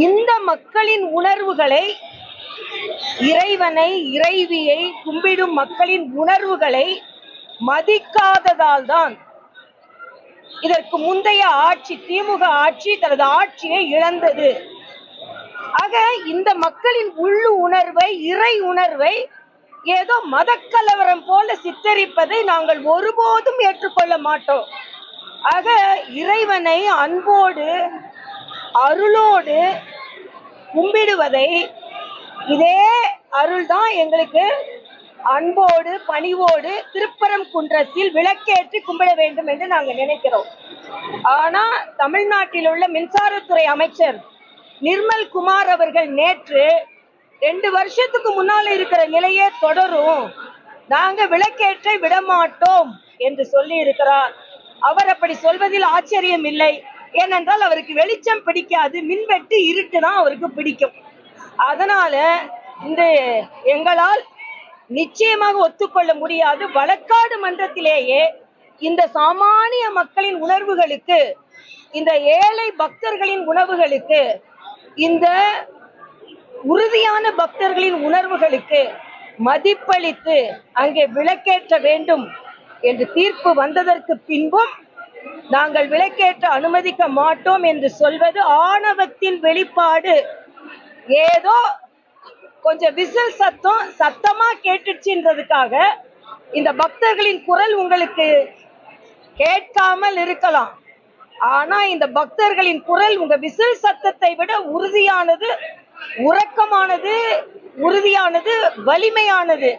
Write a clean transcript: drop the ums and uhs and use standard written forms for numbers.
இந்த மக்களின் உணர்வுகளை, இறைவனை இறைவியை கும்பிடும் மக்களின் உணர்வுகளை மதிக்காததால் தான் இதற்கு முந்தைய ஆட்சி, திமுக ஆட்சி தனது ஆட்சியை இழந்தது. ஆக இந்த மக்களின் உள்ளு உணர்வை, இறை உணர்வை ஏதோ மதக்கலவரம் போல சித்தரிப்பதை நாங்கள் ஒருபோதும் ஏற்றுக்கொள்ள மாட்டோம். ஆக இறைவனை அன்போடு அருளோடு கும்பிடுவதை, இதே அருள்தான் எங்களுக்கு அன்போடு பணிவோடு திருப்பரங்குன்றத்தில் விளக்கேற்றி கும்பிட வேண்டும் என்று நாங்கள் நினைக்கிறோம். ஆனா தமிழ்நாட்டில் உள்ள மின்சாரத்துறை அமைச்சர் நிர்மல் குமார் அவர்கள் நேற்று 2 வருஷத்துக்கு முன்னால இருக்கிற நிலையே தொடரும், நாங்க விளக்கேற்ற விடமாட்டோம் என்று சொல்லி இருக்கிறார். அவர் அப்படி சொல்வதில் ஆச்சரியம் இல்லை. ஏனென்றால் அவருக்கு வெளிச்சம் பிடிக்காது, மின்வெட்டு இருட்டு தான் அவருக்கு பிடிக்கும். அதனால இந்த எங்களால் நிச்சயமாக ஒத்துக்கொள்ள முடியாது. வழக்காடு மன்றத்திலேயே இந்த சாமானிய மக்களின் உணர்வுகளுக்கு, இந்த ஏழை பக்தர்களின் உணர்வுகளுக்கு, இந்த உறுதியான பக்தர்களின் உணர்வுகளுக்கு மதிப்பளித்து அங்கே விளக்கேற்ற வேண்டும் என்று தீர்ப்பு வந்ததற்கு பின்பும் நாங்கள் விளக்கேற்ற அனுமதிக்க மாட்டோம் என்று சொல்வது ஆணவத்தின் வெளிப்பாடு. ஏதோ கொஞ்சம் விசில் சத்தம் சத்தமா கேட்டுச்சுன்றதுக்காக இந்த பக்தர்களின் குரல் உங்களுக்கு கேட்காமல் இருக்கலாம். ஆனா இந்த பக்தர்களின் குரல் உங்க விசில் சத்தத்தை விட உறுதியானது, உறக்கமானது, உறுதியானது, வலிமையானது.